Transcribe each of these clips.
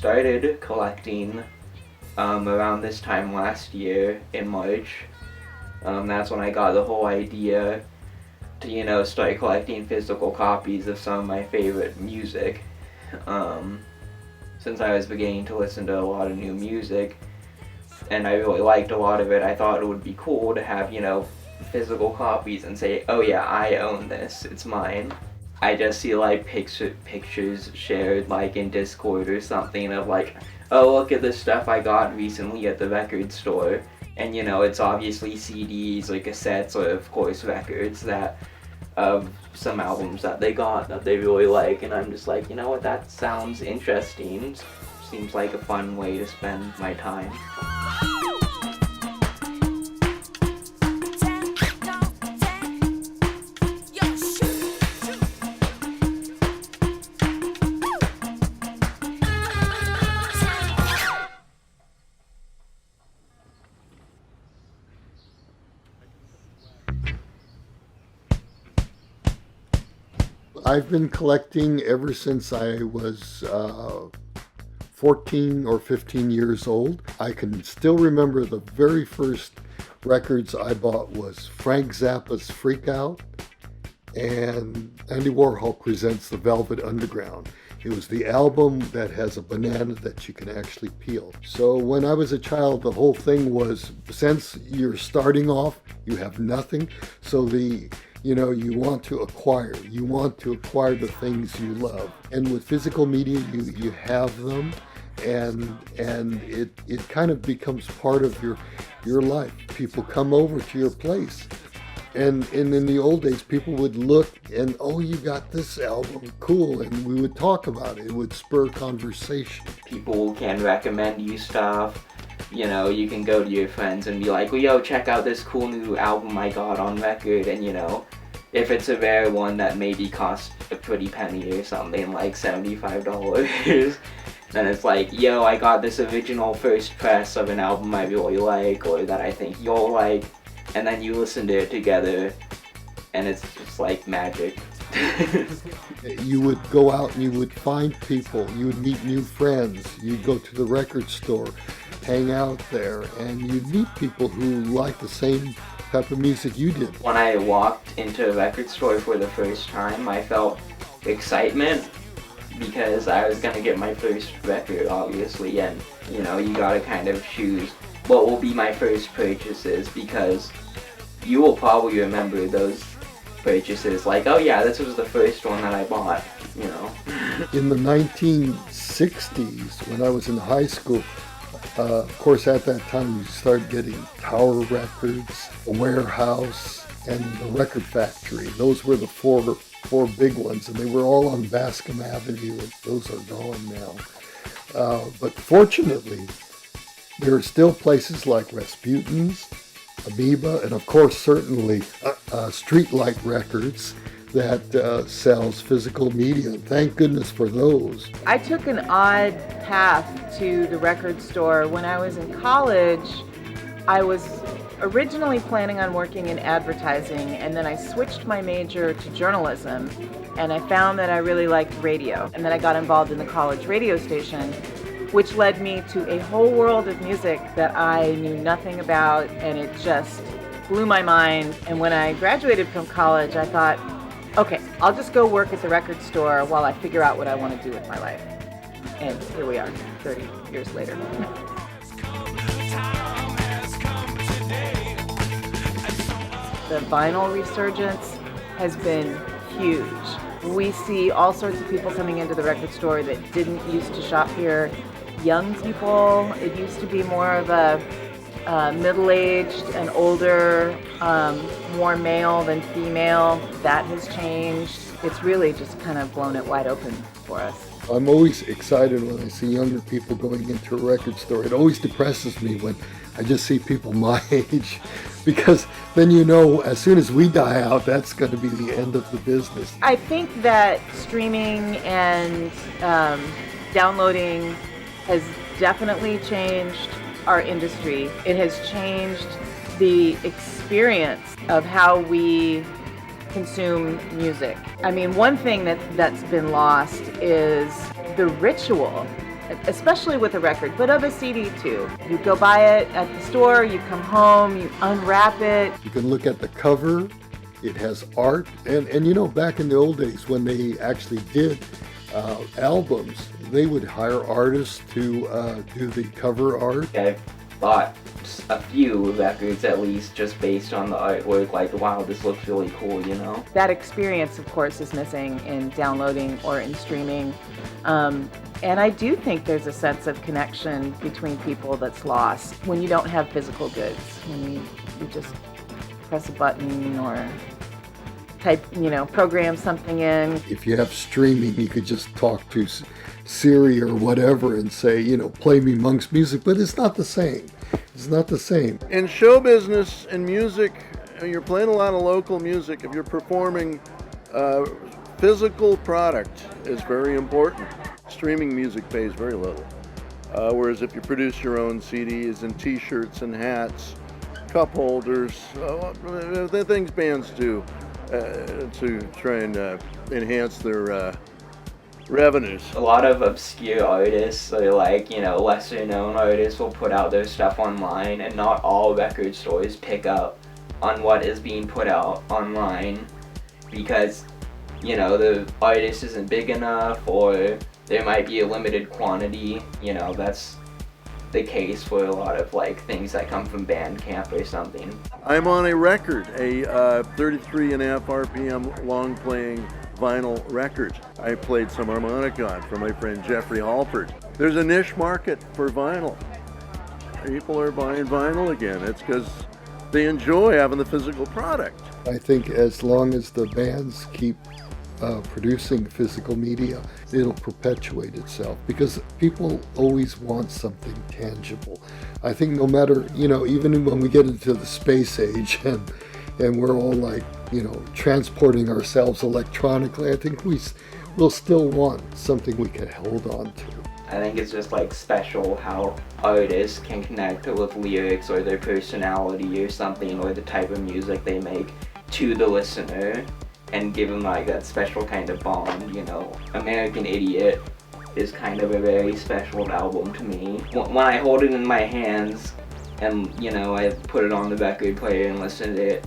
started collecting around this time last year in March. That's when I got the whole idea to, start collecting physical copies of some of my favorite music. Since I was beginning to listen to a lot of new music, and I really liked a lot of it, I thought it would be cool to have, physical copies and say, oh yeah, I own this, it's mine. I just see like pictures shared like in Discord or something of like, oh look at this stuff I got recently at the record store. And it's obviously CDs or cassettes or of course records that of some albums that they got that they really like, and I'm just like, you know what, that sounds interesting. Seems like a fun way to spend my time. I've been collecting ever since I was 14 or 15 years old. I can still remember the very first records I bought was Frank Zappa's Freak Out and Andy Warhol Presents The Velvet Underground. It was the album that has a banana that you can actually peel. So when I was a child, the whole thing was, since you're starting off, you have nothing. So you want to acquire. You want to acquire the things you love. And with physical media, you have them, and it kind of becomes part of your life. People come over to your place. And in the old days, people would look and, oh, you got this album, cool, and we would talk about it. It would spur conversation. People can recommend you stuff. You can go to your friends and be like, well, yo, check out this cool new album I got on record, and if it's a rare one that maybe costs a pretty penny or something, like $75, then it's like, yo, I got this original first press of an album I really like, or that I think you'll like, and then you listen to it together, and it's just like magic. You would go out and you would find people, you would meet new friends, you'd go to the record store, hang out there, and you'd meet people who like the same type of music you did. When I walked into a record store for the first time, I felt excitement because I was gonna get my first record, obviously, and you gotta kind of choose what will be my first purchases, because you will probably remember those purchases, like, oh yeah, this was the first one that I bought, In the 1960s, when I was in high school, of course, at that time, you started getting Tower Records, The Warehouse, and The Record Factory. Those were the four big ones, and they were all on Bascom Avenue, and those are gone now. But fortunately, there are still places like Rasputin's, Amoeba, and of course, certainly Streetlight Records that sells physical media. Thank goodness for those. I took an odd path to the record store. When I was in college, I was originally planning on working in advertising, and then I switched my major to journalism, and I found that I really liked radio. And then I got involved in the college radio station, which led me to a whole world of music that I knew nothing about, and it just blew my mind. And when I graduated from college, I thought, okay, I'll just go work at the record store while I figure out what I want to do with my life. And here we are, 30 years later. The vinyl resurgence has been huge. We see all sorts of people coming into the record store that didn't used to shop here. Young people, it used to be more of a middle-aged and older, more male than female. That has changed. It's really just kind of blown it wide open for us. I'm always excited when I see younger people going into a record store. It always depresses me when I just see people my age, because then as soon as we die out, that's going to be the end of the business. I think that streaming and downloading has definitely changed our industry. It has changed the experience of how we consume music. I mean, one thing that's been lost is the ritual especially with a record, but of a CD too. You go buy it at the store, you come home, you unwrap it. You can look at the cover. It has art, and you know, back in the old days when they actually did albums, they would hire artists to do the cover art. I've bought a few records at least just based on the artwork, like, wow, this looks really cool, you know? That experience, of course, is missing in downloading or in streaming. And I do think there's a sense of connection between people that's lost when you don't have physical goods, when you just press a button or type, program something in. If you have streaming, you could just talk to Siri or whatever and say, play me Monk's music, but it's not the same. It's not the same. In show business and music, you're playing a lot of local music. If you're performing, physical product is very important. Streaming music pays very little. Whereas if you produce your own CDs and t-shirts and hats, cup holders, the things bands do to try and enhance their revenues. A lot of obscure artists, or lesser known artists, will put out their stuff online, and not all record stores pick up on what is being put out online because, the artist isn't big enough, or there might be a limited quantity. That's the case for a lot of things that come from Bandcamp or something. I'm on a record, a 33.5 RPM long playing vinyl record. I played some harmonica on for my friend Jeffrey Halford. There's a niche market for vinyl. People are buying vinyl again. It's because they enjoy having the physical product. I think as long as the bands keep producing physical media, it'll perpetuate itself because people always want something tangible. I think no matter, even when we get into the space age and we're all transporting ourselves electronically, I think we'll still want something we can hold on to. I think it's just special how artists can connect with lyrics or their personality or something, or the type of music they make to the listener, and give them that special kind of bond. American Idiot is kind of a very special album to me. When I hold it in my hands and I put it on the record player and listen to it,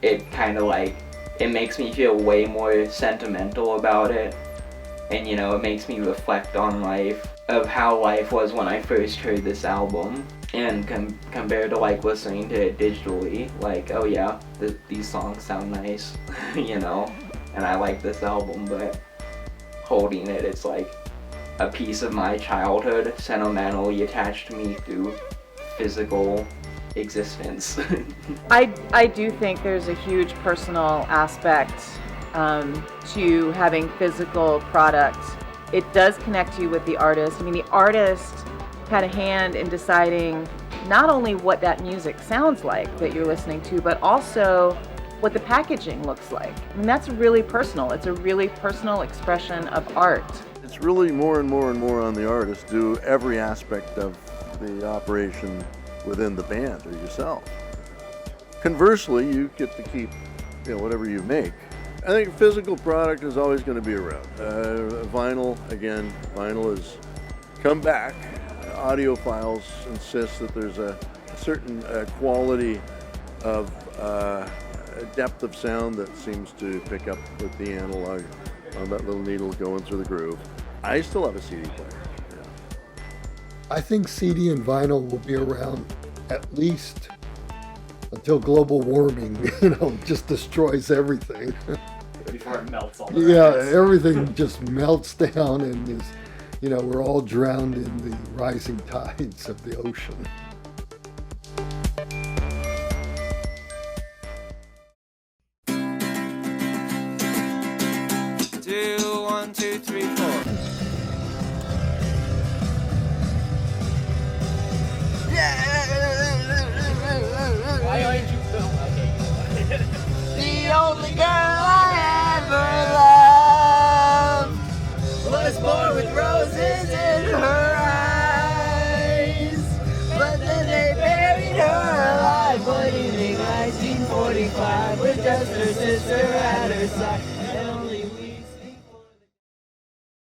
it kind of it makes me feel way more sentimental about it, and it makes me reflect on life, of how life was when I first heard this album, and compared to listening to it digitally, oh yeah, these songs sound nice, and I like this album, but holding it, it's a piece of my childhood sentimentally attached to me through physical existence. I do think there's a huge personal aspect to having physical products. It does connect you with the artist. I mean, the artist had a hand in deciding not only what that music sounds like that you're listening to, but also what the packaging looks like. I mean, that's really personal. It's a really personal expression of art. It's really more and more and more on the artist to do every aspect of the operation within the band or yourself. Conversely, you get to keep whatever you make. I think physical product is always going to be around. Vinyl has come back. Audiophiles insist that there's a certain quality of depth of sound that seems to pick up with the analog on that little needle going through the groove. I still have a CD player. Yeah. I think CD and vinyl will be around at least until global warming, just destroys everything. Before it melts all the Yeah, records. everything just melts down and is, we're all drowned in the rising tides of the ocean. Two, 1, 2, 3, 4. Why aren't you film? Okay. The only girl I ever loved was born with roses in her eyes. But then they buried her alive one evening, 1945, with just her sister at her side.